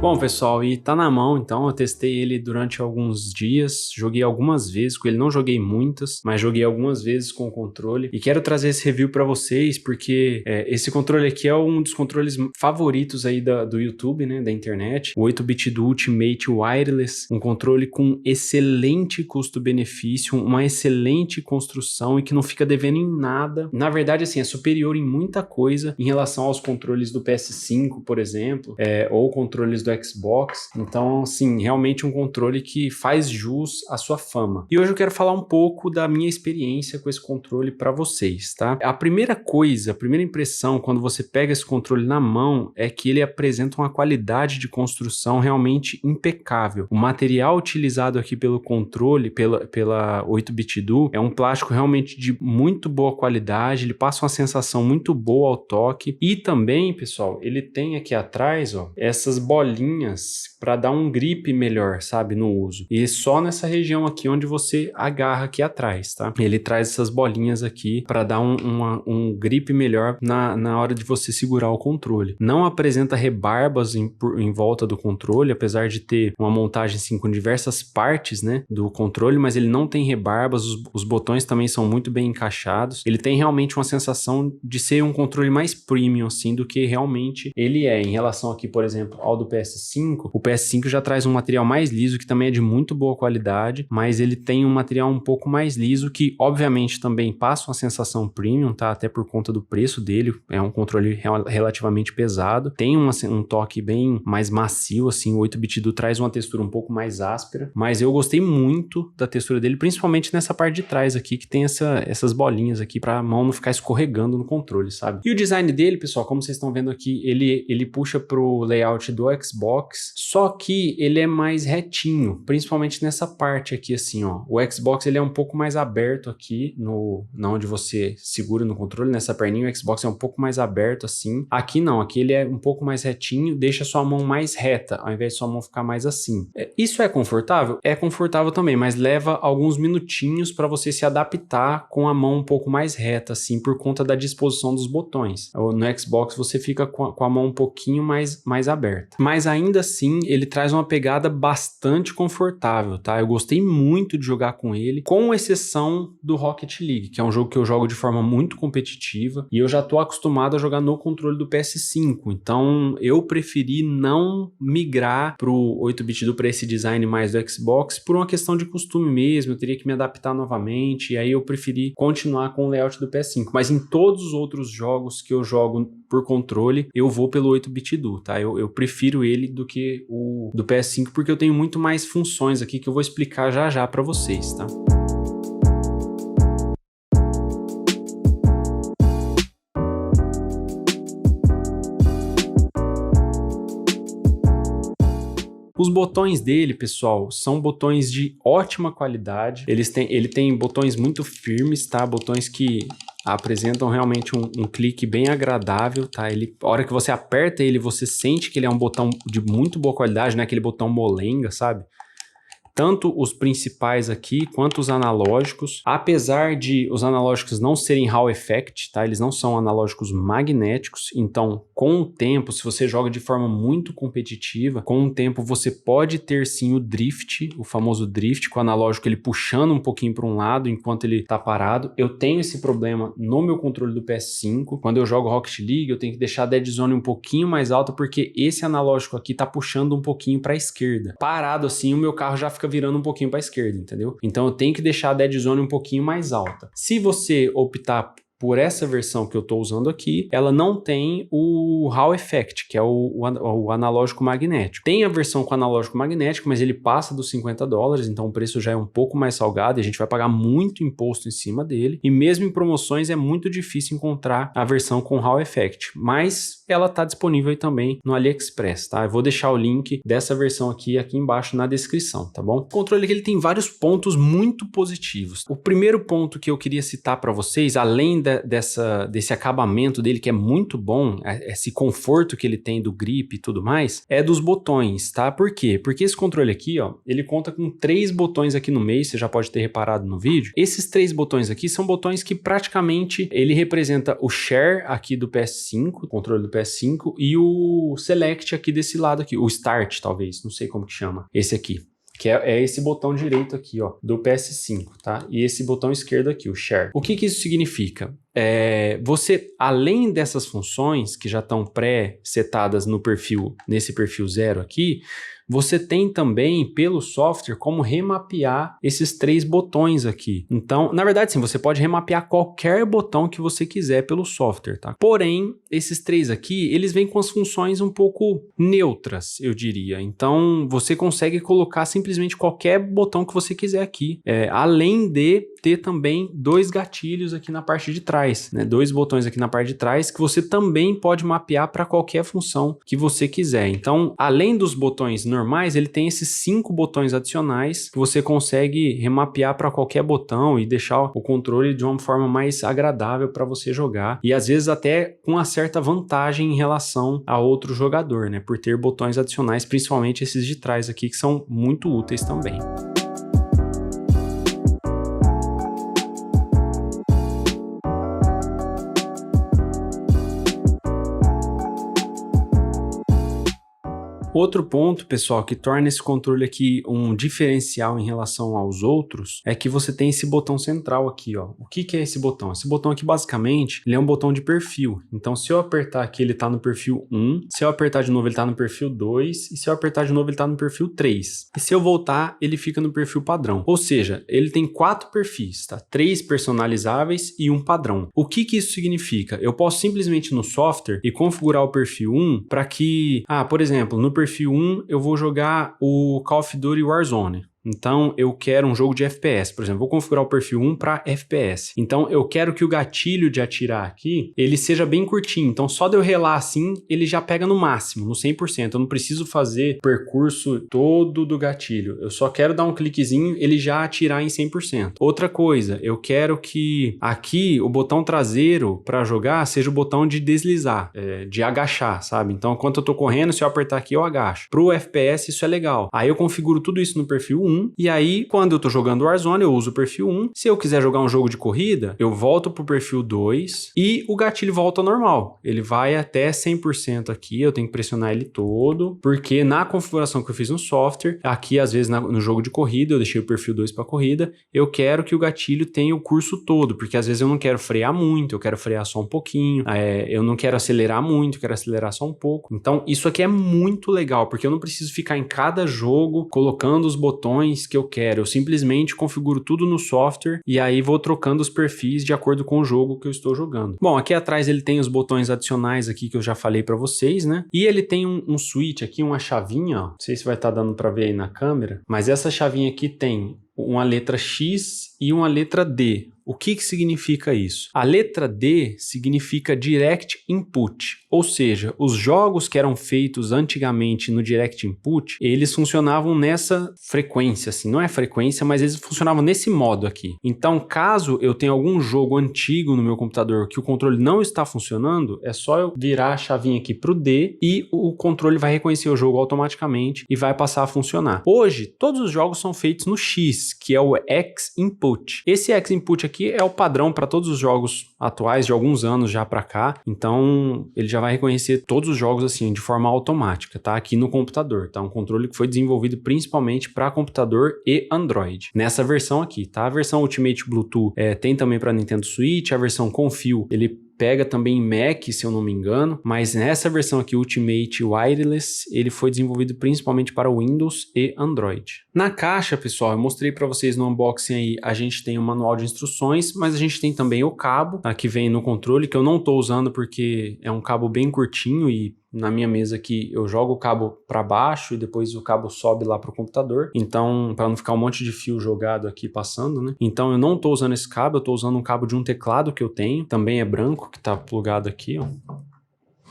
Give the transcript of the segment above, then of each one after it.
Bom, pessoal, e tá na mão, então eu testei ele durante alguns dias, joguei algumas vezes com ele, não joguei muitas, mas joguei algumas vezes com o controle e quero trazer esse review para vocês porque esse controle aqui é um dos controles favoritos aí do YouTube, né, da internet, o 8-bit do Ultimate Wireless, um controle com excelente custo-benefício, uma excelente construção e que não fica devendo em nada. Na verdade, assim, é superior em muita coisa em relação aos controles do PS5, por exemplo, ou controles do Xbox. Então, assim, realmente um controle que faz jus à sua fama. E hoje eu quero falar um pouco da minha experiência com esse controle para vocês, tá? A primeira impressão quando você pega esse controle na mão é que ele apresenta uma qualidade de construção realmente impecável. O material utilizado aqui pelo controle, pela 8-bit do, é um plástico realmente de muito boa qualidade, ele passa uma sensação muito boa ao toque e também, pessoal, ele tem aqui atrás, ó, essas bolinhas para dar um grip melhor, sabe, no uso. E só nessa região aqui onde você agarra aqui atrás, tá? Ele traz essas bolinhas aqui para dar um grip melhor na hora de você segurar o controle. Não apresenta rebarbas em volta do controle, apesar de ter uma montagem assim com diversas partes, né, do controle, mas ele não tem rebarbas, os botões também são muito bem encaixados. Ele tem realmente uma sensação de ser um controle mais premium, assim, do que realmente ele é. Em relação aqui, por exemplo, ao do PS5, o PS5 já traz um material mais liso, que também é de muito boa qualidade, mas ele tem um material um pouco mais liso, que obviamente também passa uma sensação premium, tá? Até por conta do preço dele, é um controle relativamente pesado, tem um toque bem mais macio, assim, o 8-bit do traz uma textura um pouco mais áspera, mas eu gostei muito da textura dele, principalmente nessa parte de trás aqui, que tem essas bolinhas aqui pra mão não ficar escorregando no controle, sabe? E o design dele, pessoal, como vocês estão vendo aqui, ele puxa pro layout do Xbox, só que ele é mais retinho, principalmente nessa parte aqui assim, ó. O Xbox ele é um pouco mais aberto aqui, na onde você segura no controle, nessa perninha, o Xbox é um pouco mais aberto assim. Aqui não, aqui ele é um pouco mais retinho, deixa sua mão mais reta, ao invés de sua mão ficar mais assim. Isso é confortável? É confortável também, mas leva alguns minutinhos para você se adaptar com a mão um pouco mais reta, assim, por conta da disposição dos botões. No Xbox você fica com a mão um pouquinho mais aberta. Mas ainda assim, ele traz uma pegada bastante confortável, tá? Eu gostei muito de jogar com ele, com exceção do Rocket League, que é um jogo que eu jogo de forma muito competitiva e eu já tô acostumado a jogar no controle do PS5, então eu preferi não migrar pro 8-bit do para esse design mais do Xbox por uma questão de costume mesmo, eu teria que me adaptar novamente, e aí eu preferi continuar com o layout do PS5, mas em todos os outros jogos que eu jogo por controle, eu vou pelo 8-bit do, tá? Eu prefiro ele do que o do PS5, porque eu tenho muito mais funções aqui que eu vou explicar já para vocês, tá? Os botões dele, pessoal, são botões de ótima qualidade. Ele tem botões muito firmes, tá? Botões que apresentam realmente um clique bem agradável, tá? A hora que você aperta ele, você sente que ele é um botão de muito boa qualidade, não é aquele botão molenga, sabe? Tanto os principais aqui, quanto os analógicos, apesar de os analógicos não serem Hall Effect, tá? Eles não são analógicos magnéticos, então com o tempo, se você joga de forma muito competitiva, com o tempo você pode ter sim o drift, o famoso drift, com o analógico ele puxando um pouquinho para um lado enquanto ele tá parado. Eu tenho esse problema no meu controle do PS5, quando eu jogo Rocket League eu tenho que deixar a dead zone um pouquinho mais alta, porque esse analógico aqui tá puxando um pouquinho para a esquerda. Parado assim, o meu carro já fica virando um pouquinho para a esquerda, entendeu? Então eu tenho que deixar a dead zone um pouquinho mais alta. Se você optar por essa versão que eu estou usando aqui, ela não tem o Hall Effect, que é o analógico magnético. Tem a versão com analógico magnético, mas ele passa dos $50, então o preço já é um pouco mais salgado e a gente vai pagar muito imposto em cima dele. E mesmo em promoções é muito difícil encontrar a versão com Hall Effect, mas ela está disponível aí também no AliExpress, tá? Eu vou deixar o link dessa versão aqui embaixo na descrição, tá bom? O controle aqui ele tem vários pontos muito positivos. O primeiro ponto que eu queria citar para vocês, além desse acabamento dele, que é muito bom, esse conforto que ele tem do grip e tudo mais, é dos botões, tá? Por quê? Porque esse controle aqui, ó, ele conta com 3 botões aqui no meio, você já pode ter reparado no vídeo. Esses 3 botões aqui são botões que praticamente ele representa o Share aqui do PS5, o controle do PS5, e o Select aqui desse lado aqui, o Start talvez, não sei como que chama, esse aqui. Que é esse botão direito aqui, ó, do PS5, tá? E esse botão esquerdo aqui, o Share. O que isso significa? Você, além dessas funções que já estão pré-setadas no perfil, nesse perfil 0 aqui, você tem também, pelo software, como remapear esses 3 botões aqui. Então, na verdade, sim, você pode remapear qualquer botão que você quiser pelo software, tá? Porém, esses 3 aqui, eles vêm com as funções um pouco neutras, eu diria. Então, você consegue colocar simplesmente qualquer botão que você quiser aqui, além de ter também 2 gatilhos aqui na parte de trás, né? 2 botões aqui na parte de trás que você também pode mapear para qualquer função que você quiser. Então, além dos botões normais, ele tem esses 5 botões adicionais que você consegue remapear para qualquer botão e deixar o controle de uma forma mais agradável para você jogar, e às vezes até com uma certa vantagem em relação a outro jogador, né? Por ter botões adicionais, principalmente esses de trás aqui, que são muito úteis também. Outro ponto, pessoal, que torna esse controle aqui um diferencial em relação aos outros é que você tem esse botão central aqui, ó. O que é esse botão? Esse botão aqui, basicamente, ele é um botão de perfil. Então, se eu apertar aqui, ele tá no perfil 1. Se eu apertar de novo, ele tá no perfil 2. E se eu apertar de novo, ele tá no perfil 3. E se eu voltar, ele fica no perfil padrão. Ou seja, ele tem 4 perfis, tá? 3 personalizáveis e um padrão. O que isso significa? Eu posso simplesmente ir no software e configurar o perfil 1 para que, por exemplo, no perfil 1 eu vou jogar o Call of Duty Warzone. Então, eu quero um jogo de FPS, por exemplo, vou configurar o perfil 1 para FPS. Então, eu quero que o gatilho de atirar aqui, ele seja bem curtinho. Então, só de eu relar assim, ele já pega no máximo, no 100%. Eu não preciso fazer o percurso todo do gatilho. Eu só quero dar um cliquezinho, ele já atirar em 100%. Outra coisa, eu quero que aqui o botão traseiro para jogar seja o botão de deslizar, de agachar, sabe? Então, enquanto eu tô correndo, se eu apertar aqui, eu agacho. Pro FPS, isso é legal. Aí eu configuro tudo isso no perfil 1. E aí, quando eu tô jogando Warzone, eu uso o perfil 1. Se eu quiser jogar um jogo de corrida, eu volto pro perfil 2 e o gatilho volta ao normal. Ele vai até 100% aqui, eu tenho que pressionar ele todo, porque na configuração que eu fiz no software, aqui às vezes no jogo de corrida, eu deixei o perfil 2 para corrida, eu quero que o gatilho tenha o curso todo, porque às vezes eu não quero frear muito, eu quero frear só um pouquinho, eu não quero acelerar muito, eu quero acelerar só um pouco. Então, isso aqui é muito legal, porque eu não preciso ficar em cada jogo colocando os botões que eu quero, eu simplesmente configuro tudo no software e aí vou trocando os perfis de acordo com o jogo que eu estou jogando. Bom, aqui atrás ele tem os botões adicionais aqui que eu já falei para vocês, né? E ele tem um switch aqui, uma chavinha, ó. Não sei se vai estar dando para ver aí na câmera, mas essa chavinha aqui tem uma letra X e uma letra D. O que significa isso? A letra D significa Direct Input, ou seja, os jogos que eram feitos antigamente no Direct Input, eles funcionavam nessa frequência, assim, não é frequência, mas eles funcionavam nesse modo aqui. Então, caso eu tenha algum jogo antigo no meu computador que o controle não está funcionando, é só eu virar a chavinha aqui para o D e o controle vai reconhecer o jogo automaticamente e vai passar a funcionar. Hoje, todos os jogos são feitos no X, que é o X Input. Esse X Input aqui é o padrão para todos os jogos atuais, de alguns anos já para cá. Então, ele já vai reconhecer todos os jogos assim, de forma automática, tá? Aqui no computador, tá? Um controle que foi desenvolvido principalmente para computador e Android. Nessa versão aqui, tá? A versão Ultimate Bluetooth tem também para Nintendo Switch, a versão com fio, ele pega também em Mac, se eu não me engano, mas nessa versão aqui, Ultimate Wireless, ele foi desenvolvido principalmente para Windows e Android. Na caixa, pessoal, eu mostrei para vocês no unboxing aí, a gente tem um manual de instruções, mas a gente tem também o cabo, tá, que vem no controle, que eu não estou usando porque é um cabo bem curtinho e na minha mesa aqui eu jogo o cabo para baixo e depois o cabo sobe lá para o computador. Então, para não ficar um monte de fio jogado aqui passando, né? Então eu não estou usando esse cabo, eu estou usando um cabo de um teclado que eu tenho, também é branco, que está plugado aqui, ó.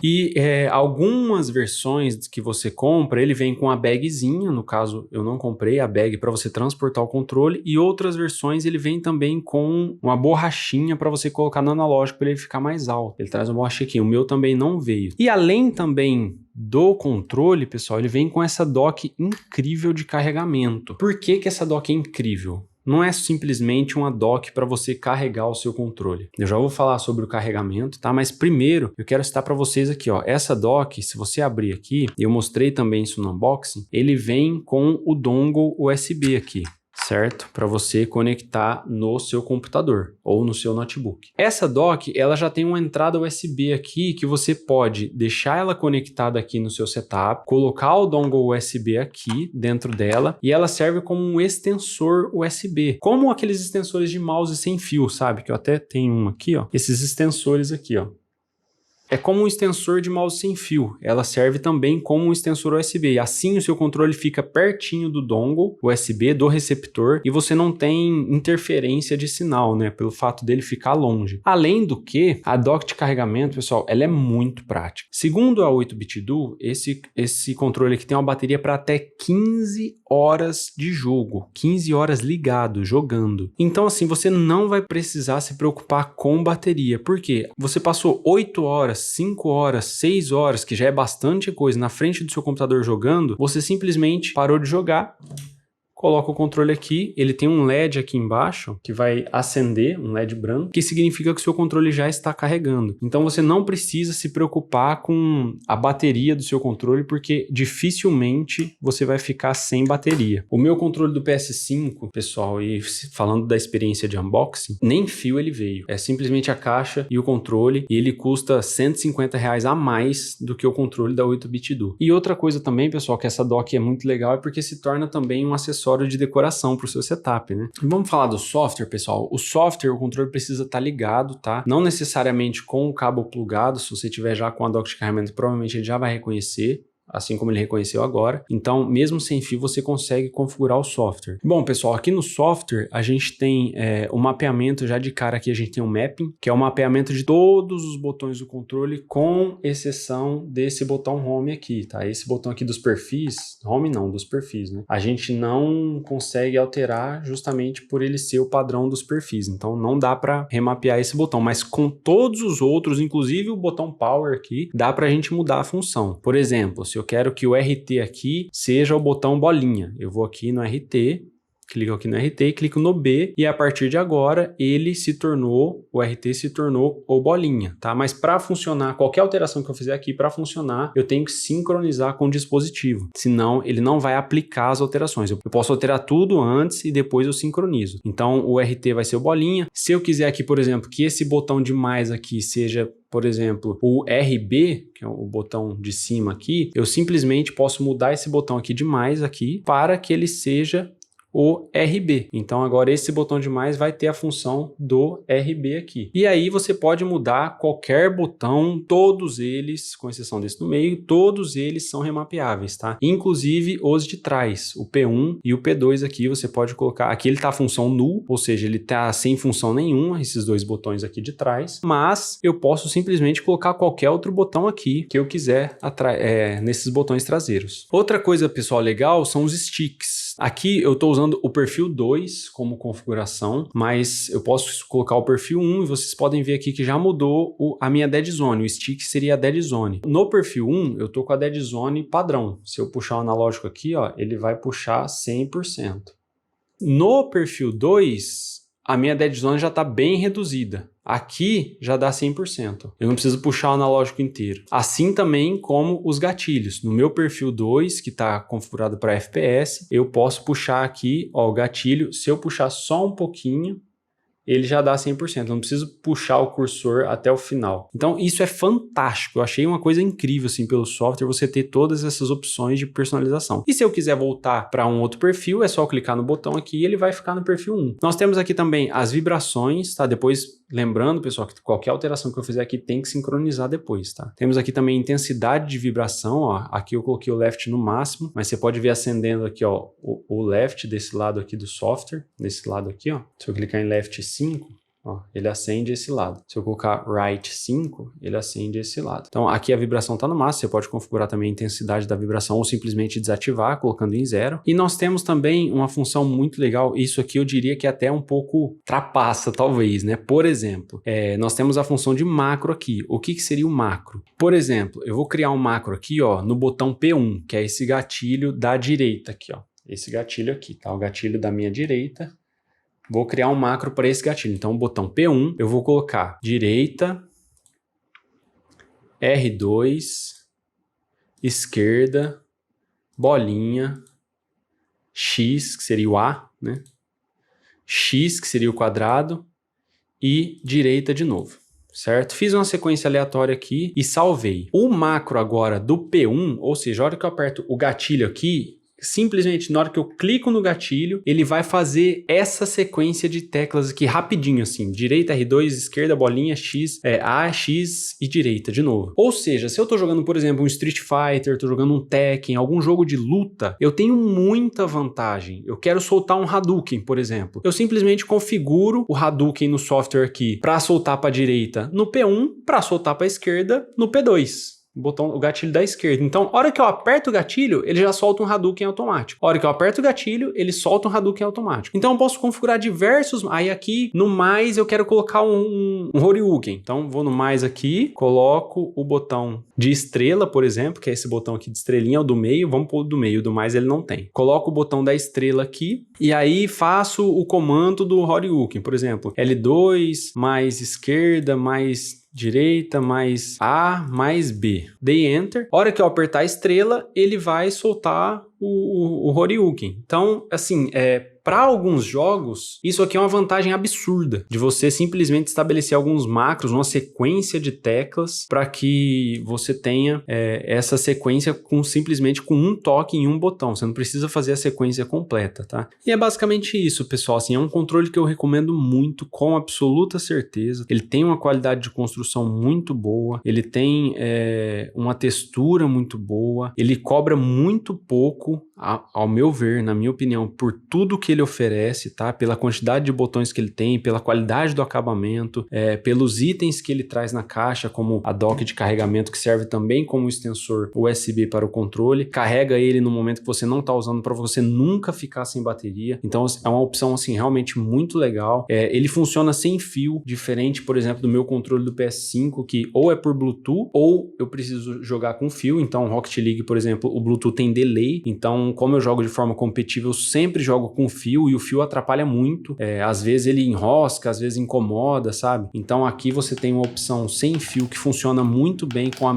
E algumas versões que você compra, ele vem com a bagzinha, no caso eu não comprei a bag para você transportar o controle, e outras versões ele vem também com uma borrachinha para você colocar no analógico para ele ficar mais alto. Ele traz uma borracha aqui, o meu também não veio. E além também do controle, pessoal, ele vem com essa dock incrível de carregamento. Por que que essa dock é incrível? Não é simplesmente uma dock para você carregar o seu controle. Eu já vou falar sobre o carregamento, tá? Mas primeiro eu quero citar para vocês aqui, ó, essa dock, se você abrir aqui, eu mostrei também isso no unboxing, ele vem com o dongle USB aqui, certo? Para você conectar no seu computador ou no seu notebook. Essa dock, ela já tem uma entrada USB aqui que você pode deixar ela conectada aqui no seu setup, colocar o dongle USB aqui dentro dela e ela serve como um extensor USB, como aqueles extensores de mouse sem fio, sabe? Que eu até tenho um aqui, ó. Esses extensores aqui, ó. É como um extensor de mouse sem fio. Ela serve também como um extensor USB. Assim o seu controle fica pertinho do dongle USB, do receptor, e você não tem interferência de sinal, né? Pelo fato dele ficar longe. Além do que, a dock de carregamento, pessoal, ela é muito prática. Segundo a 8BitDo, esse controle aqui tem uma bateria para até 15 horas de jogo. 15 horas ligado, jogando. Então, assim, você não vai precisar se preocupar com bateria. Por quê? Você passou 8 horas, 5 horas, 6 horas, que já é bastante coisa, na frente do seu computador jogando, você simplesmente parou de jogar, coloca o controle aqui, ele tem um LED aqui embaixo que vai acender, um LED branco, que significa que o seu controle já está carregando. Então você não precisa se preocupar com a bateria do seu controle, porque dificilmente você vai ficar sem bateria. O meu controle do PS5, pessoal, e falando da experiência de unboxing, nem fio ele veio. É simplesmente a caixa e o controle, e ele custa R$150 a mais do que o controle da 8BitDo. E outra coisa também, pessoal, que essa dock é muito legal, é porque se torna também um acessório de decoração para o seu setup, né? E vamos falar do software, pessoal. O software, o controle precisa estar ligado, tá? Não necessariamente com o cabo plugado. Se você tiver já com a dock de carregamento, provavelmente ele já vai reconhecer, assim como ele reconheceu agora. Então, mesmo sem fio, você consegue configurar o software. Bom, pessoal, aqui no software, a gente tem o mapeamento já de cara aqui, a gente tem um mapping, que é o mapeamento de todos os botões do controle, com exceção desse botão home aqui, tá? Esse botão aqui dos perfis, home não, dos perfis, né? A gente não consegue alterar justamente por ele ser o padrão dos perfis. Então, não dá para remapear esse botão, mas com todos os outros, inclusive o botão power aqui, dá pra gente mudar a função. Por exemplo, se eu quero que o RT aqui seja o botão bolinha, eu vou aqui no RT, clico aqui no RT e clico no B, e a partir de agora ele se tornou, o RT se tornou o bolinha, tá? Mas para funcionar, qualquer alteração que eu fizer aqui, para funcionar, eu tenho que sincronizar com o dispositivo, senão ele não vai aplicar as alterações. Eu posso alterar tudo antes e depois eu sincronizo. Então o RT vai ser o bolinha. Se eu quiser aqui, por exemplo, que esse botão de mais aqui seja, por exemplo, o RB, que é o botão de cima aqui, eu simplesmente posso mudar esse botão aqui de mais aqui para que ele seja o RB. Então agora esse botão de mais vai ter a função do RB aqui. E aí você pode mudar qualquer botão, todos eles, com exceção desse no meio, todos eles são remapeáveis, tá? Inclusive os de trás, o P1 e o P2 aqui, você pode colocar, aqui ele tá a função null, ou seja, ele tá sem função nenhuma, esses dois botões aqui de trás, mas eu posso simplesmente colocar qualquer outro botão aqui que eu quiser nesses botões traseiros. Outra coisa, pessoal, legal são os sticks. Aqui eu estou usando o perfil 2 como configuração, mas eu posso colocar o perfil 1 e vocês podem ver aqui que já mudou a minha dead zone, o stick seria a dead zone. No perfil 1 eu estou com a dead zone padrão, se eu puxar o analógico aqui, ó, ele vai puxar 100%. No perfil 2, a minha dead zone já está bem reduzida. Aqui já dá 100%. Eu não preciso puxar o analógico inteiro. Assim também como os gatilhos. No meu perfil 2, que está configurado para FPS, eu posso puxar aqui, ó, o gatilho. Se eu puxar só um pouquinho, ele já dá 100%, eu não preciso puxar o cursor até o final. Então isso é fantástico, eu achei uma coisa incrível assim pelo software, você ter todas essas opções de personalização. E se eu quiser voltar para um outro perfil, é só clicar no botão aqui e ele vai ficar no perfil 1. Nós temos aqui também as vibrações, tá? Depois, lembrando, pessoal, que qualquer alteração que eu fizer aqui tem que sincronizar depois, tá? Temos aqui também intensidade de vibração, ó. Aqui eu coloquei o left no máximo, mas você pode ver acendendo aqui, ó, o left desse lado aqui do software, desse lado aqui, ó. Se eu clicar em left 5, Ó, ele acende esse lado. Se eu colocar Write 5, ele acende esse lado. Então aqui a vibração está no máximo, você pode configurar também a intensidade da vibração ou simplesmente desativar, colocando em 0. E nós temos também uma função muito legal, isso aqui eu diria que é até um pouco trapaça talvez, né? Por exemplo, nós temos a função de macro aqui. O que seria o macro? Por exemplo, eu vou criar um macro aqui, ó, no botão P1, que é esse gatilho da direita aqui, ó. Esse gatilho aqui, tá? O gatilho da minha direita. Vou criar um macro para esse gatilho. Então, o botão P1, eu vou colocar direita, R2, esquerda, bolinha, X, que seria o A, né? X, que seria o quadrado, e direita de novo, certo? Fiz uma sequência aleatória aqui e salvei. O macro agora do P1, ou seja, a hora que eu aperto o gatilho aqui, simplesmente na hora que eu clico no gatilho, ele vai fazer essa sequência de teclas aqui rapidinho assim, direita R2, esquerda bolinha, X, A, X e direita de novo. Ou seja, se eu tô jogando, por exemplo, um Street Fighter, tô jogando um Tekken, algum jogo de luta, eu tenho muita vantagem. Eu quero soltar um Hadouken, por exemplo. Eu simplesmente configuro o Hadouken no software aqui para soltar para direita no P1, para soltar para esquerda no P2. O gatilho da esquerda. Então, a hora que eu aperto o gatilho, ele já solta um Hadouken automático. A hora que eu aperto o gatilho, ele solta um Hadouken automático. Então, eu posso configurar diversos... Aí aqui, no mais, eu quero colocar um Horyugen. Então, vou no mais aqui, coloco o botão de estrela, por exemplo, que é esse botão aqui de estrelinha, o do meio. Vamos pôr o do meio, o do mais ele não tem. Coloco o botão da estrela aqui, e aí faço o comando do Horyugen. Por exemplo, L2, mais esquerda, mais... direita, mais A, mais B. Dei Enter. A hora que eu apertar a estrela, ele vai soltar o Horyugen. Então, assim, para alguns jogos, isso aqui é uma vantagem absurda de você simplesmente estabelecer alguns macros, uma sequência de teclas para que você tenha essa sequência simplesmente com um toque em um botão. Você não precisa fazer a sequência completa, tá? E é basicamente isso, pessoal. Assim, é um controle que eu recomendo muito, com absoluta certeza. Ele tem uma qualidade de construção muito boa, ele tem uma textura muito boa, ele cobra muito pouco, ao meu ver, na minha opinião, por tudo que ele oferece, tá? Pela quantidade de botões que ele tem, pela qualidade do acabamento, pelos itens que ele traz na caixa, como a dock de carregamento, que serve também como extensor USB para o controle. Carrega ele no momento que você não está usando, para você nunca ficar sem bateria. Então é uma opção assim realmente muito legal. Ele funciona sem fio, diferente, por exemplo, do meu controle do PS5, que ou é por Bluetooth ou eu preciso jogar com fio. Então Rocket League, por exemplo, o Bluetooth tem delay. Então, como eu jogo de forma competitiva, eu sempre jogo com fio, e o fio atrapalha muito. Às vezes ele enrosca, às vezes incomoda, sabe? Então aqui você tem uma opção sem fio que funciona muito bem com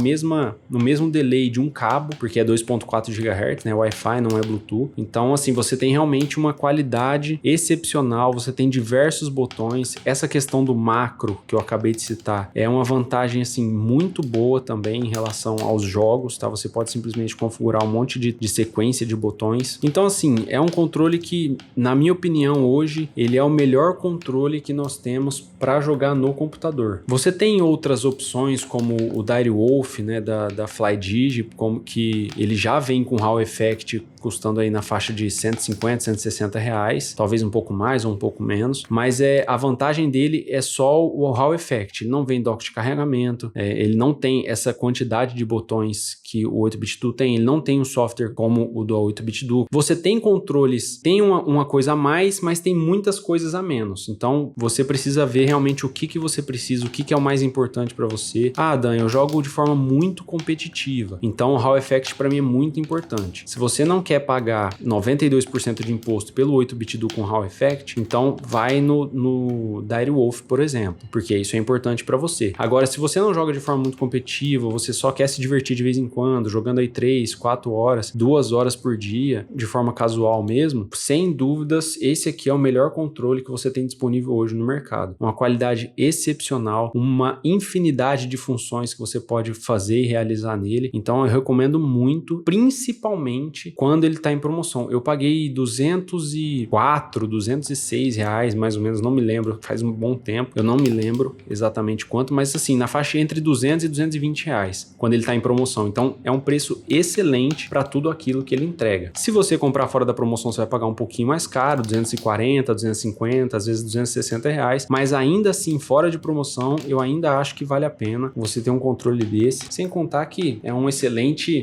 no mesmo delay de um cabo, porque é 2.4 GHz, né? Wi-Fi, não é Bluetooth. Então, assim, você tem realmente uma qualidade excepcional, você tem diversos botões. Essa questão do macro que eu acabei de citar é uma vantagem, assim, muito boa também em relação aos jogos, tá? Você pode simplesmente configurar um monte de sequência de botões. Então, assim, é um controle que, na minha opinião, hoje, ele é o melhor controle que nós temos para jogar no computador. Você tem outras opções, como o Direwolf, né, da Flydigi, como que ele já vem com Hall Effect, custando aí na faixa de 150, 160 reais, talvez um pouco mais ou um pouco menos, mas a vantagem dele é só o Hall Effect. Ele não vem dock de carregamento, ele não tem essa quantidade de botões que o 8-bit Do tem, ele não tem um software como o do 8-bit Do. Você tem controles, tem uma coisa a mais, mas tem muitas coisas a menos. Então você precisa ver realmente o que você precisa, o que é o mais importante para você. Ah, Dan, eu jogo de forma muito competitiva, então o Hall Effect para mim é muito importante. Se você não quer pagar 92% de imposto pelo 8-bit Do com Hall Effect, então vai no Direwolf, por exemplo, porque isso é importante para você. Agora, se você não joga de forma muito competitiva, você só quer se divertir de vez em quando, jogando aí 3, 4 horas, 2 horas por dia, de forma casual mesmo, sem dúvidas, esse aqui é o melhor controle que você tem disponível hoje no mercado. Uma qualidade excepcional, uma infinidade de funções que você pode fazer e realizar nele. Então eu recomendo muito, principalmente quando quando ele tá em promoção. Eu paguei 204, 206 reais, mais ou menos, não me lembro, faz um bom tempo, eu não me lembro exatamente quanto, mas assim, na faixa entre 200 e 220 reais, quando ele tá em promoção. Então é um preço excelente para tudo aquilo que ele entrega. Se você comprar fora da promoção, você vai pagar um pouquinho mais caro, 240, 250, às vezes 260 reais, mas ainda assim, fora de promoção, eu ainda acho que vale a pena você ter um controle desse, sem contar que é um excelente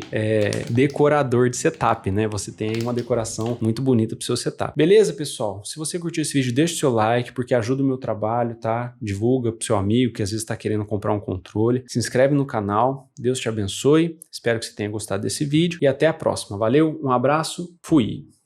decorador de setup, né? Você tem aí uma decoração muito bonita pro seu setup. Beleza, pessoal? Se você curtiu esse vídeo, deixa o seu like, porque ajuda o meu trabalho, tá? Divulga pro seu amigo que às vezes tá querendo comprar um controle. Se inscreve no canal. Deus te abençoe. Espero que você tenha gostado desse vídeo e até a próxima. Valeu, um abraço, fui!